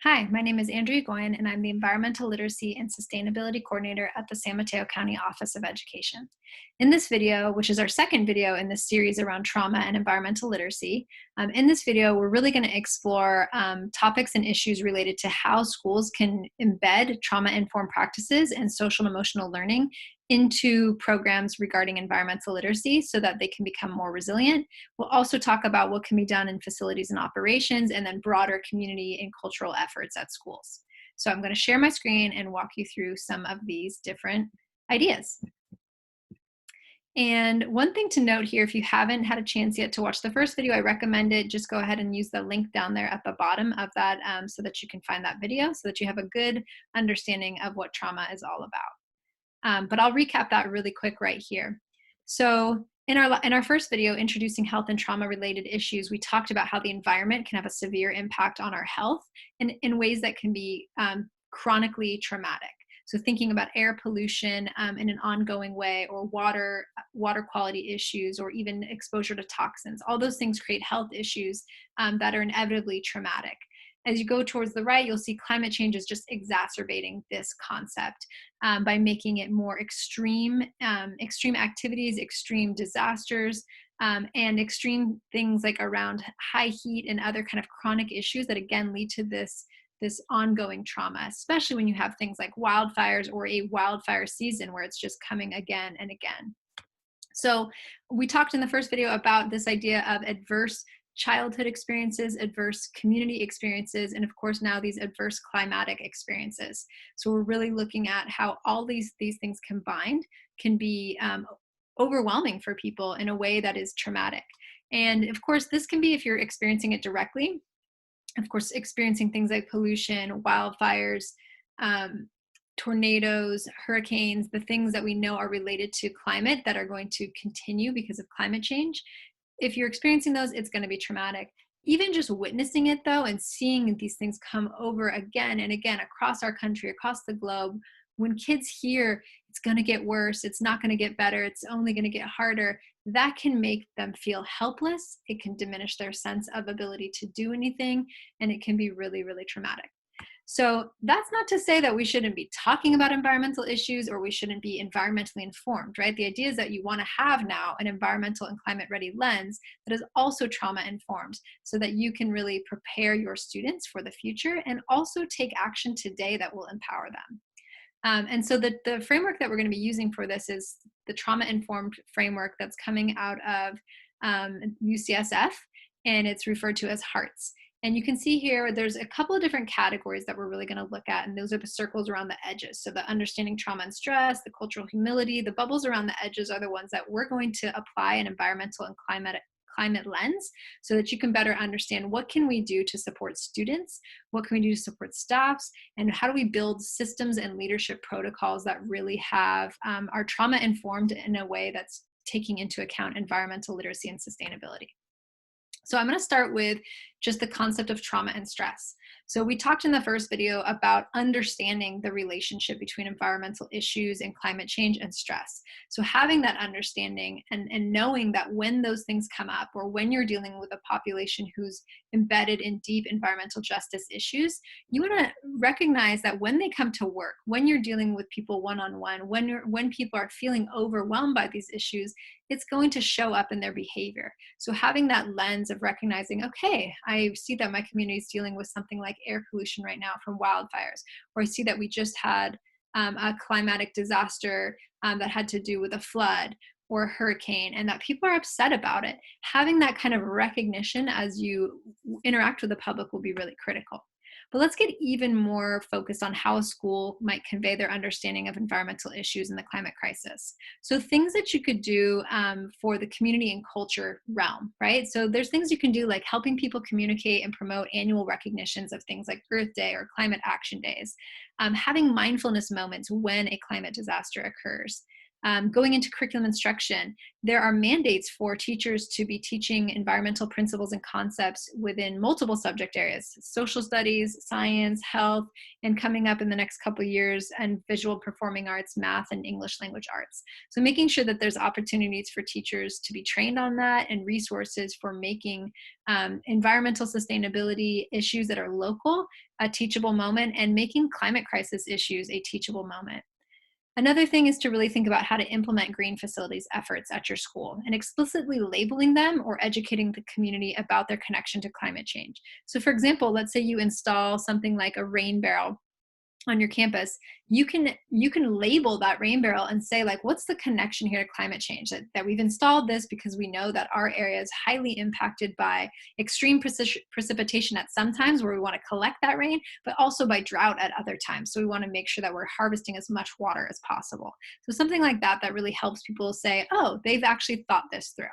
Hi, my name is Andrea Goyen, and I'm the Environmental Literacy and Sustainability Coordinator at the San Mateo County Office of Education. In this video, which is our second video in this series around trauma and environmental literacy, in this video, we're really going to explore topics and issues related to how schools can embed trauma-informed practices and social and emotional learning into programs regarding environmental literacy so that they can become more resilient. We'll also talk about what can be done in facilities and operations, and then broader community and cultural efforts at schools. So I'm going to share my screen and walk you through some of these different ideas. And one thing to note here, if you haven't had a chance yet to watch the first video, I recommend it. Just go ahead and use the link down there at the bottom of that so that you can find that video so that you have a good understanding of what trauma is all about. But I'll recap that really quick right here. So in our first video, introducing health and trauma related issues, we talked about how the environment can have a severe impact on our health in ways that can be chronically traumatic. So thinking about air pollution in an ongoing way, or water quality issues, or even exposure to toxins. All those things create health issues that are inevitably traumatic. As you go towards the right, you'll see climate change is just exacerbating this concept by making it more extreme, extreme activities, extreme disasters, and extreme things like around high heat and other kind of chronic issues that again lead to this ongoing trauma, especially when you have things like wildfires or a wildfire season where it's just coming again and again. So we talked in the first video about this idea of adverse childhood experiences, adverse community experiences, and of course now these adverse climatic experiences. So we're really looking at how all these things combined can be overwhelming for people in a way that is traumatic. And of course, this can be if you're experiencing it directly. Of course, experiencing things like pollution, wildfires, tornadoes, hurricanes, the things that we know are related to climate that are going to continue because of climate change. If you're experiencing those, it's going to be traumatic. Even just witnessing it though, and seeing these things come over again and again across our country, across the globe, when kids hear it's going to get worse, it's not going to get better, it's only going to get harder, that can make them feel helpless. It can diminish their sense of ability to do anything, and it can be really, really traumatic. So that's not to say that we shouldn't be talking about environmental issues or we shouldn't be environmentally informed, right? The idea is that you want to have now an environmental and climate ready lens that is also trauma informed so that you can really prepare your students for the future and also take action today that will empower them. And so the framework that we're going to be using for this is the trauma-informed framework that's coming out of UCSF, and it's referred to as HEARTS. And you can see here, there's a couple of different categories that we're really going to look at, and those are the circles around the edges. So the understanding trauma and stress, the cultural humility, the bubbles around the edges are the ones that we're going to apply an environmental and climate lens so that you can better understand what can we do to support students, what can we do to support staffs, and how do we build systems and leadership protocols that really have are trauma informed in a way that's taking into account environmental literacy and sustainability. So I'm going to start with just the concept of trauma and stress. So we talked in the first video about understanding the relationship between environmental issues and climate change and stress. So having that understanding and knowing that when those things come up, or when you're dealing with a population who's embedded in deep environmental justice issues, you want to recognize that when they come to work, when you're dealing with people one-on-one, when people are feeling overwhelmed by these issues, it's going to show up in their behavior. So having that lens of recognizing, okay, I see that my community is dealing with something like air pollution right now from wildfires, or I see that we just had a climatic disaster that had to do with a flood or a hurricane, and that people are upset about it. Having that kind of recognition as you interact with the public will be really critical. But let's get even more focused on how a school might convey their understanding of environmental issues in the climate crisis. So things that you could do for the community and culture realm, right? So there's things you can do like helping people communicate and promote annual recognitions of things like Earth Day or climate action days, having mindfulness moments when a climate disaster occurs, Going into curriculum instruction, there are mandates for teachers to be teaching environmental principles and concepts within multiple subject areas: social studies, science, health, and coming up in the next couple of years, and visual performing arts, math, and English language arts. So making sure that there's opportunities for teachers to be trained on that, and resources for making environmental sustainability issues that are local a teachable moment, and making climate crisis issues a teachable moment. Another thing is to really think about how to implement green facilities efforts at your school and explicitly labeling them or educating the community about their connection to climate change. So for example, let's say you install something like a rain barrel on your campus. You can label that rain barrel and say, like, what's the connection here to climate change? That we've installed this because we know that our area is highly impacted by extreme precipitation at some times, where we want to collect that rain, but also by drought at other times. So we want to make sure that we're harvesting as much water as possible. So something like that that really helps people say, oh, they've actually thought this through.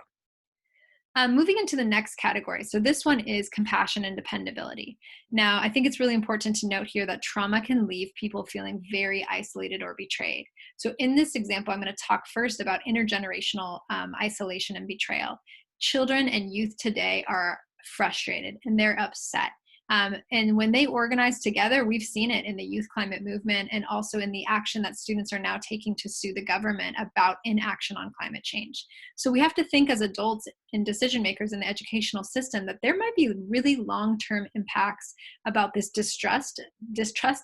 Moving into the next category. So this one is compassion and dependability. Now, I think it's really important to note here that trauma can leave people feeling very isolated or betrayed. So in this example, I'm going to talk first about intergenerational isolation and betrayal. Children and youth today are frustrated and they're upset. And when they organize together, we've seen it in the youth climate movement, and also in the action that students are now taking to sue the government about inaction on climate change. So we have to think as adults and decision makers in the educational system that there might be really long-term impacts about this distrust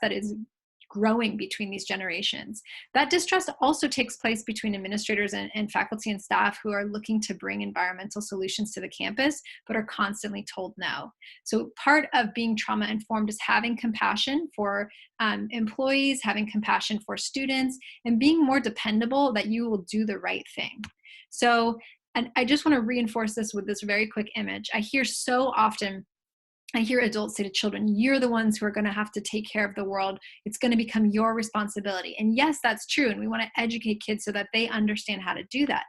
that is growing between these generations. That distrust also takes place between administrators and faculty and staff who are looking to bring environmental solutions to the campus, but are constantly told no. So part of being trauma informed is having compassion for employees, having compassion for students, and being more dependable that you will do the right thing. So, and I just want to reinforce this with this very quick image. I hear adults say to children, you're the ones who are going to have to take care of the world. It's going to become your responsibility. And yes, that's true. And we want to educate kids so that they understand how to do that.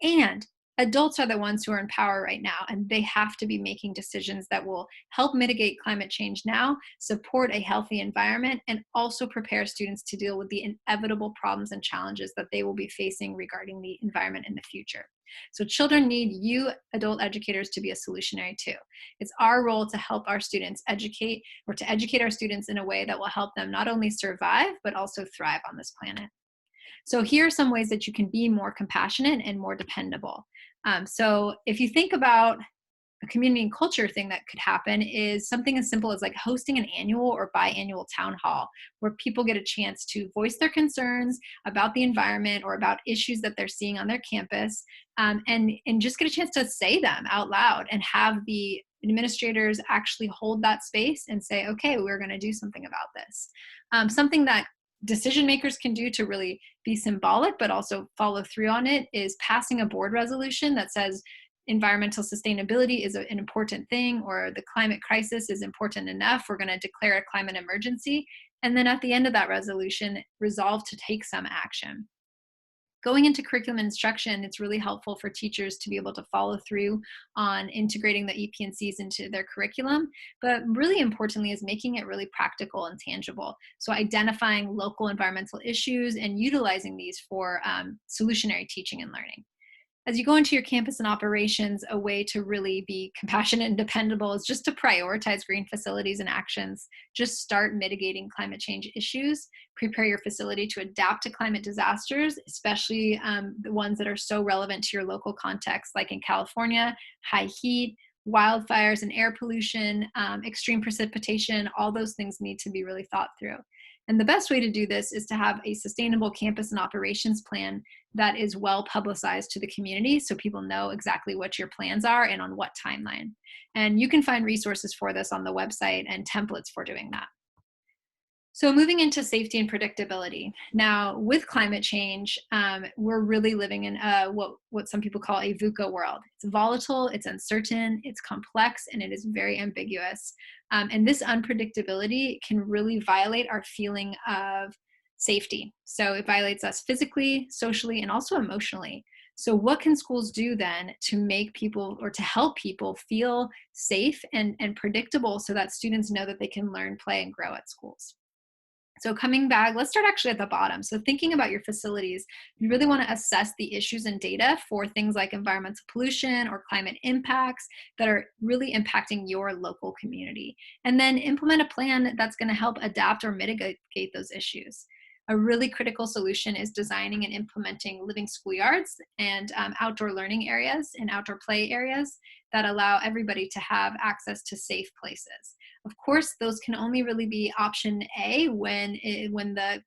And adults are the ones who are in power right now, and they have to be making decisions that will help mitigate climate change now, support a healthy environment, and also prepare students to deal with the inevitable problems and challenges that they will be facing regarding the environment in the future. So children need you, adult educators, to be a solutionary too. It's our role to help our students educate, or to educate our students in a way that will help them not only survive, but also thrive on this planet. So here are some ways that you can be more compassionate and more dependable. So if you think about a community and culture thing that could happen, is something as simple as like hosting an annual or biannual town hall where people get a chance to voice their concerns about the environment or about issues that they're seeing on their campus, and just get a chance to say them out loud, and have the administrators actually hold that space and say, okay, we're going to do something about this. Something that decision makers can do to really be symbolic but also follow through on it is passing a board resolution that says environmental sustainability is an important thing, or the climate crisis is important enough, we're going to declare a climate emergency, and then at the end of that resolution, resolve to take some action. Going into curriculum instruction, it's really helpful for teachers to be able to follow through on integrating the EP&Cs into their curriculum, but really importantly is making it really practical and tangible. So identifying local environmental issues and utilizing these for solutionary teaching and learning. As you go into your campus and operations, a way to really be compassionate and dependable is just to prioritize green facilities and actions. Just start mitigating climate change issues. Prepare your facility to adapt to climate disasters, especially the ones that are so relevant to your local context, like in California, high heat, wildfires and air pollution, extreme precipitation. All those things need to be really thought through. And the best way to do this is to have a sustainable campus and operations plan that is well publicized to the community, so people know exactly what your plans are and on what timeline. And you can find resources for this on the website and templates for doing that. So moving into safety and predictability. Now, with climate change, we're really living in what some people call a VUCA world. It's volatile, it's uncertain, it's complex, and it is very ambiguous. And this unpredictability can really violate our feeling of safety. So it violates us physically, socially, and also emotionally. So what can schools do then to make people, or to help people feel safe and predictable, so that students know that they can learn, play, and grow at schools? So coming back, let's start actually at the bottom. So thinking about your facilities, you really want to assess the issues and data for things like environmental pollution or climate impacts that are really impacting your local community. And then implement a plan that's going to help adapt or mitigate those issues. A really critical solution is designing and implementing living schoolyards and outdoor learning areas and outdoor play areas that allow everybody to have access to safe places. Of course, those can only really be option A when the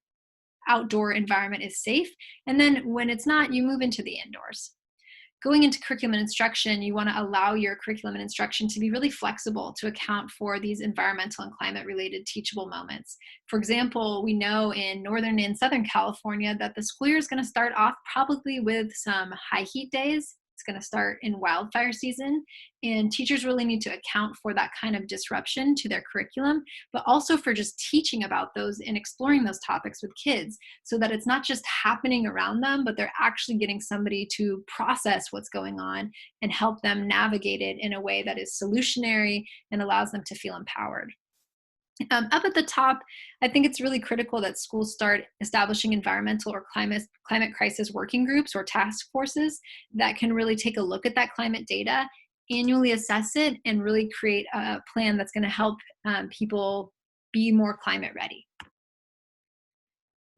outdoor environment is safe, and then when it's not, you move into the indoors. Going into curriculum and instruction, you want to allow your curriculum and instruction to be really flexible to account for these environmental and climate related teachable moments. For example, we know in Northern and Southern California that the school year is going to start off probably with some high heat days. It's going to start in wildfire season, and teachers really need to account for that kind of disruption to their curriculum, but also for just teaching about those and exploring those topics with kids so that it's not just happening around them, but they're actually getting somebody to process what's going on and help them navigate it in a way that is solutionary and allows them to feel empowered. Up at the top, I think it's really critical that schools start establishing environmental or climate crisis working groups or task forces that can really take a look at that climate data, annually assess it, and really create a plan that's going to help people be more climate ready.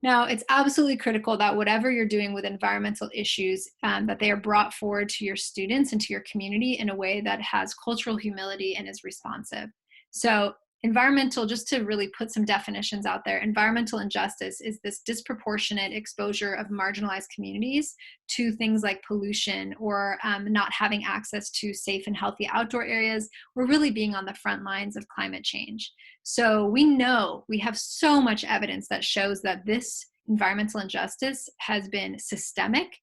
Now, it's absolutely critical that whatever you're doing with environmental issues, that they are brought forward to your students and to your community in a way that has cultural humility and is responsive. So, environmental, just to really put some definitions out there, environmental injustice is this disproportionate exposure of marginalized communities to things like pollution or not having access to safe and healthy outdoor areas, or really being on the front lines of climate change. So we know we have so much evidence that shows that this environmental injustice has been systemic.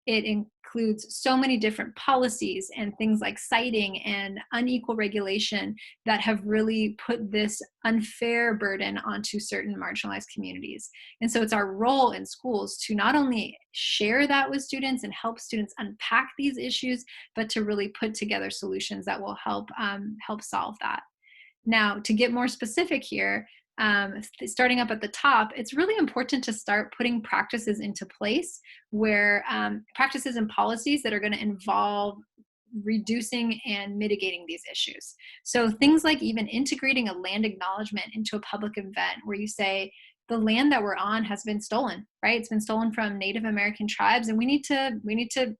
It includes so many different policies and things like siting and unequal regulation that have really put this unfair burden onto certain marginalized communities. And so it's our role in schools to not only share that with students and help students unpack these issues, but to really put together solutions that will help solve that. Now, to get more specific here, starting up at the top, it's really important to start putting practices into place where practices and policies that are going to involve reducing and mitigating these issues. So things like even integrating a land acknowledgement into a public event where you say, the land that we're on has been stolen, right? It's been stolen from Native American tribes, and we need to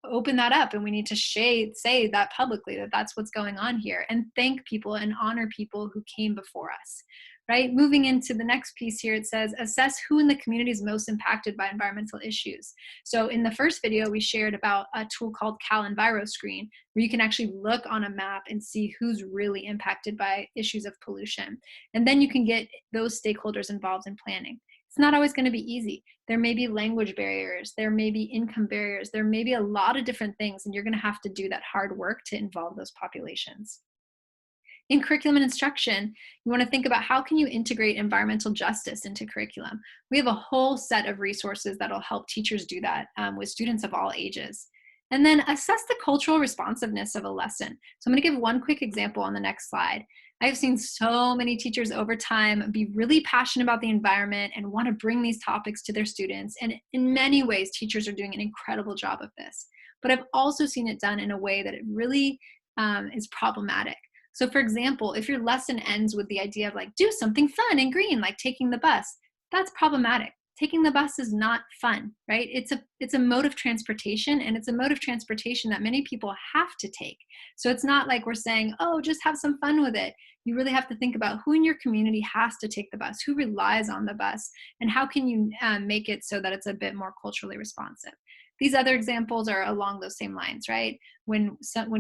open that up, and we need to say that publicly, that that's what's going on here, and thank people and honor people who came before us. Right, moving into the next piece here, it says assess who in the community is most impacted by environmental issues. So in the first video we shared about a tool called CalEnviroScreen, where you can actually look on a map and see who's really impacted by issues of pollution, and then you can get those stakeholders involved in planning. It's not always going to be easy. There may be language barriers, there may be income barriers, there may be a lot of different things, and you're going to have to do that hard work to involve those populations. In curriculum and instruction, you want to think about how can you integrate environmental justice into curriculum. We have a whole set of resources that'll help teachers do that with students of all ages. And then assess the cultural responsiveness of a lesson. So I'm going to give one quick example on the next slide. I've seen so many teachers over time be really passionate about the environment and want to bring these topics to their students. And in many ways, teachers are doing an incredible job of this. But I've also seen it done in a way that it really is problematic. So for example, if your lesson ends with the idea of like, do something fun and green, like taking the bus, that's problematic. Taking the bus is not fun, right? It's a mode of transportation, and it's a mode of transportation that many people have to take. So it's not like we're saying, oh, just have some fun with it. You really have to think about who in your community has to take the bus, who relies on the bus, and how can you make it so that it's a bit more culturally responsive. These other examples are along those same lines, right? When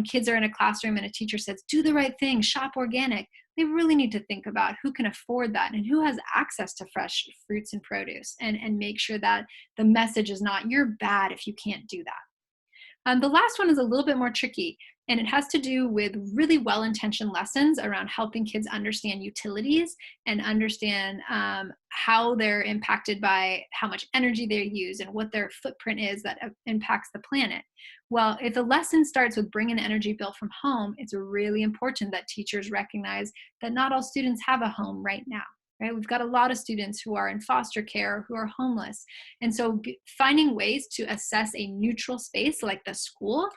kids are in a classroom and a teacher says, do the right thing, shop organic, they really need to think about who can afford that and who has access to fresh fruits and produce, and make sure that the message is not, you're bad if you can't do that. The last one is a little bit more tricky, and it has to do with really well-intentioned lessons around helping kids understand utilities and understand how they're impacted by how much energy they use and what their footprint is that impacts the planet. Well, if the lesson starts with bring an energy bill from home, it's really important that teachers recognize that not all students have a home right now. right? We've got a lot of students who are in foster care, who are homeless. And so finding ways to assess a neutral space like the school,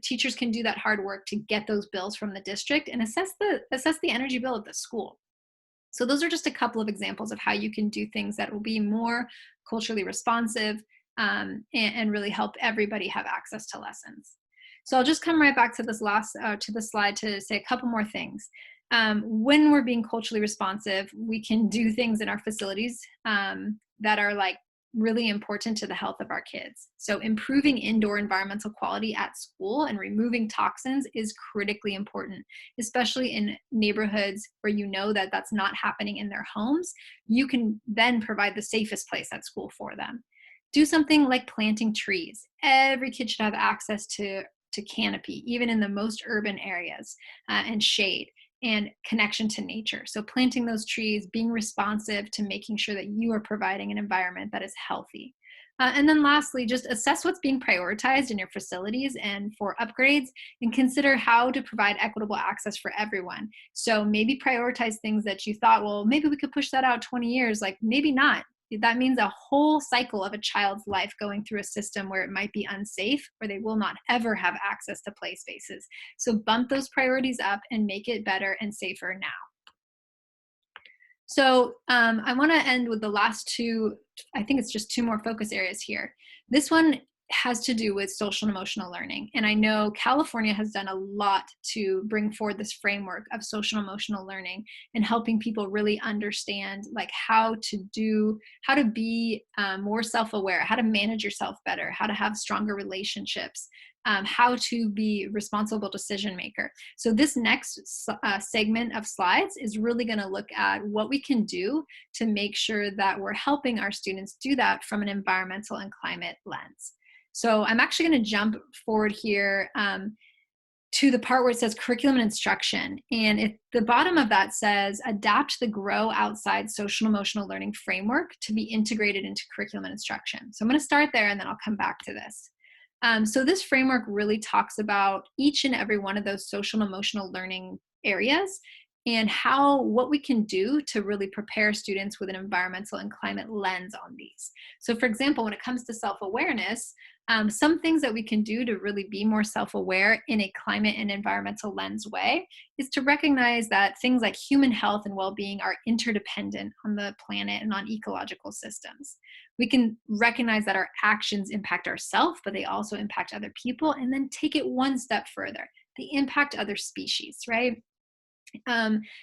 teachers can do that hard work to get those bills from the district and assess the energy bill of the school. So those are just a couple of examples of how you can do things that will be more culturally responsive, and really help everybody have access to lessons. So I'll just come right back to to the slide to say a couple more things. When we're being culturally responsive, we can do things in our facilities that are like really important to the health of our kids. So improving indoor environmental quality at school and removing toxins is critically important, especially in neighborhoods where you know that that's not happening in their homes. You can then provide the safest place at school for them. Do something like planting trees. Every kid should have access to canopy, even in the most urban areas, and shade and connection to nature. So planting those trees, being responsive to making sure that you are providing an environment that is healthy. And then lastly, just assess what's being prioritized in your facilities and for upgrades, and consider how to provide equitable access for everyone. So maybe prioritize things that you thought, well, maybe we could push that out 20 years, like maybe not. That means a whole cycle of a child's life going through a system where it might be unsafe, or they will not ever have access to play spaces. So bump those priorities up and make it better and safer now. So I want to end with the last two. I think it's just two more focus areas here. This one has to do with social and emotional learning. And I know California has done a lot to bring forward this framework of social and emotional learning and helping people really understand like how to be more self-aware, how to manage yourself better, how to have stronger relationships, how to be responsible decision maker. So this next segment of slides is really going to look at what we can do to make sure that we're helping our students do that from an environmental and climate lens. So I'm actually going to jump forward here to the part where it says curriculum and instruction. And the bottom of that says, adapt the Grow Outside social and emotional learning framework to be integrated into curriculum and instruction. So I'm going to start there and then I'll come back to this. So this framework really talks about each and every one of those social and emotional learning areas and what we can do to really prepare students with an environmental and climate lens on these. So for example, when it comes to self-awareness, some things that we can do to really be more self-aware in a climate and environmental lens way is to recognize that things like human health and well-being are interdependent on the planet and on ecological systems. We can recognize that our actions impact ourselves, but they also impact other people, and then take it one step further. They impact other species, right?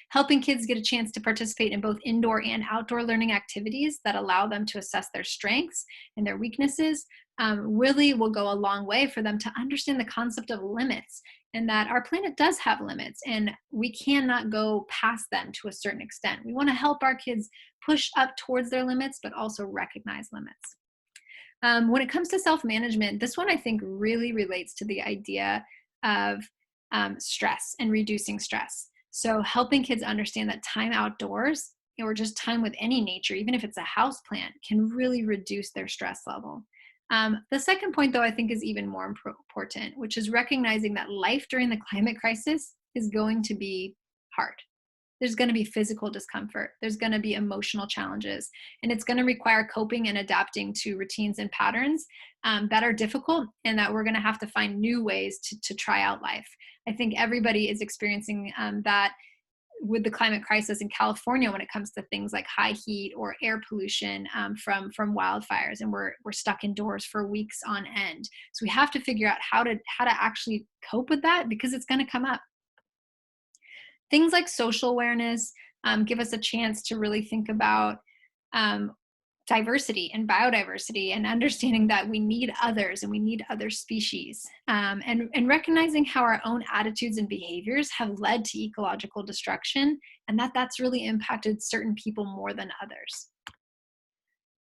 Helping kids get a chance to participate in both indoor and outdoor learning activities that allow them to assess their strengths and their weaknesses really will go a long way for them to understand the concept of limits, and that our planet does have limits and we cannot go past them to a certain extent. We want to help our kids push up towards their limits, but also recognize limits. When it comes to self-management, this one I think really relates to the idea of stress and reducing stress. So helping kids understand that time outdoors or just time with any nature, even if it's a house plant, can really reduce their stress level. The second point, though, I think is even more important, which is recognizing that life during the climate crisis is going to be hard. There's going to be physical discomfort. There's going to be emotional challenges, and it's going to require coping and adapting to routines and patterns that are difficult, and that we're going to have to find new ways to try out life. I think everybody is experiencing that with the climate crisis in California when it comes to things like high heat or air pollution from wildfires, and we're stuck indoors for weeks on end. So we have to figure out how to actually cope with that, because it's going to come up. Things like social awareness give us a chance to really think about diversity and biodiversity, and understanding that we need others and we need other species, and recognizing how our own attitudes and behaviors have led to ecological destruction, and that's really impacted certain people more than others.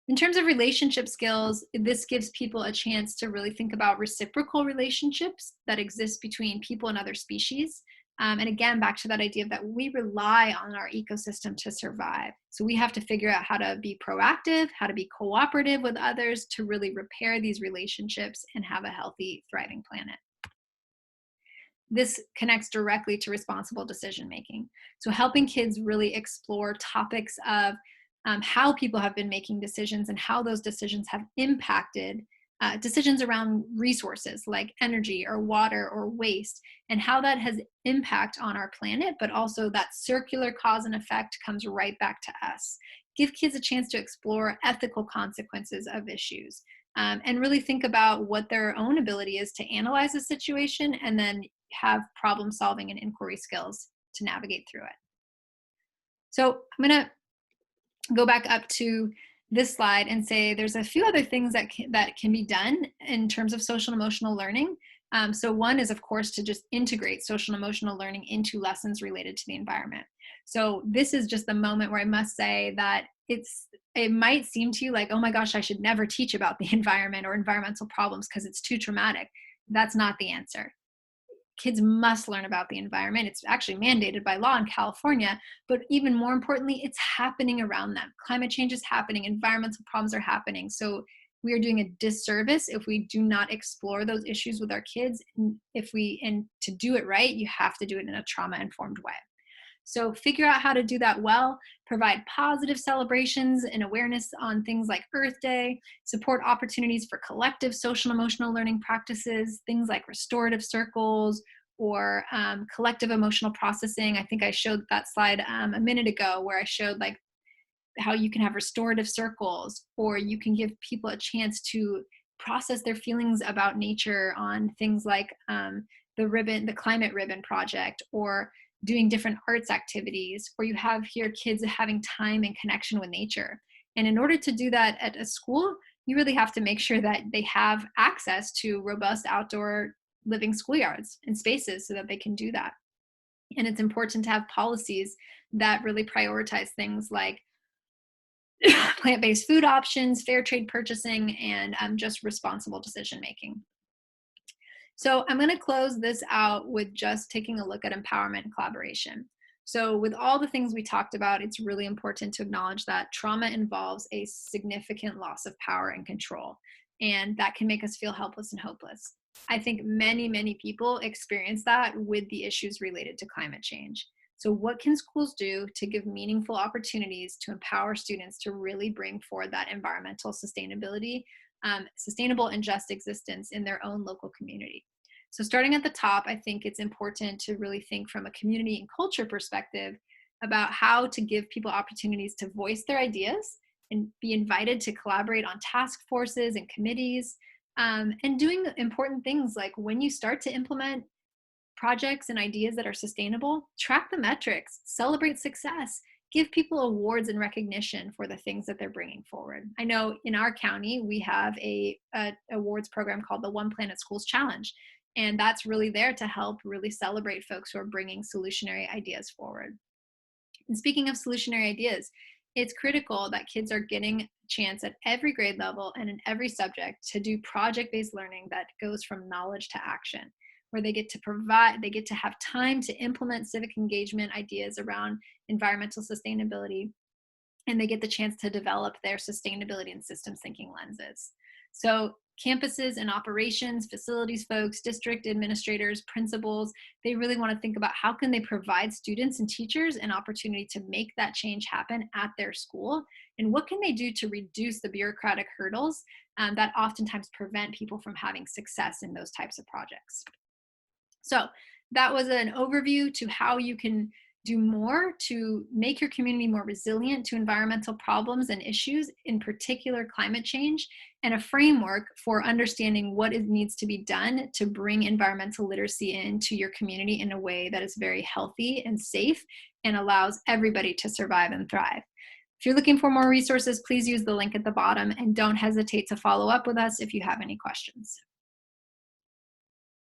In terms of relationship skills, this gives people a chance to really think about reciprocal relationships that exist between people and other species. And again, back to that idea that we rely on our ecosystem to survive. So we have to figure out how to be proactive, how to be cooperative with others to really repair these relationships and have a healthy, thriving planet. This connects directly to responsible decision making. So helping kids really explore topics of how people have been making decisions and how those decisions have impacted decisions around resources like energy or water or waste, and how that has impact on our planet, but also that circular cause and effect comes right back to us. Give kids a chance to explore ethical consequences of issues, and really think about what their own ability is to analyze a situation and then have problem solving and inquiry skills to navigate through it. So I'm going to go back up to this slide and say there's a few other things that can be done in terms of social and emotional learning. So one is, of course, to just integrate social and emotional learning into lessons related to the environment. So this is just the moment where I must say that it might seem to you like, oh my gosh, I should never teach about the environment or environmental problems because it's too traumatic. That's not the answer. Kids must learn about the environment. It's actually mandated by law in California, but even more importantly, it's happening around them. Climate change is happening, environmental problems are happening. So we are doing a disservice if we do not explore those issues with our kids. And to do it right, you have to do it in a trauma-informed way. So figure out how to do that well, provide positive celebrations and awareness on things like Earth Day, support opportunities for collective social and emotional learning practices, things like restorative circles or collective emotional processing. I think I showed that slide a minute ago where I showed like how you can have restorative circles, or you can give people a chance to process their feelings about nature on things like the climate ribbon project, or doing different arts activities, or you have here kids having time and connection with nature. And in order to do that at a school, you really have to make sure that they have access to robust outdoor living schoolyards and spaces so that they can do that. And it's important to have policies that really prioritize things like plant-based food options, fair trade purchasing, and just responsible decision making. So I'm going to close this out with just taking a look at empowerment and collaboration. So with all the things we talked about, it's really important to acknowledge that trauma involves a significant loss of power and control, and that can make us feel helpless and hopeless. I think many, many people experience that with the issues related to climate change. So what can schools do to give meaningful opportunities to empower students to really bring forward that environmental sustainability, sustainable and just existence in their own local community? So starting at the top, I think it's important to really think from a community and culture perspective about how to give people opportunities to voice their ideas and be invited to collaborate on task forces and committees, and doing important things like when you start to implement projects and ideas that are sustainable, track the metrics, celebrate success, give people awards and recognition for the things that they're bringing forward. I know in our county, we have a awards program called the One Planet Schools Challenge. And that's really there to help really celebrate folks who are bringing solutionary ideas forward. And speaking of solutionary ideas, it's critical that kids are getting a chance at every grade level and in every subject to do project-based learning that goes from knowledge to action, where they get to have time to implement civic engagement ideas around environmental sustainability, and they get the chance to develop their sustainability and systems thinking lenses. So campuses and operations, facilities folks, district administrators, principals, they really want to think about how can they provide students and teachers an opportunity to make that change happen at their school, and what can they do to reduce the bureaucratic hurdles that oftentimes prevent people from having success in those types of projects. So that was an overview to how you can do more to make your community more resilient to environmental problems and issues, in particular climate change, and a framework for understanding what needs to be done to bring environmental literacy into your community in a way that is very healthy and safe and allows everybody to survive and thrive. If you're looking for more resources, please use the link at the bottom, and don't hesitate to follow up with us if you have any questions.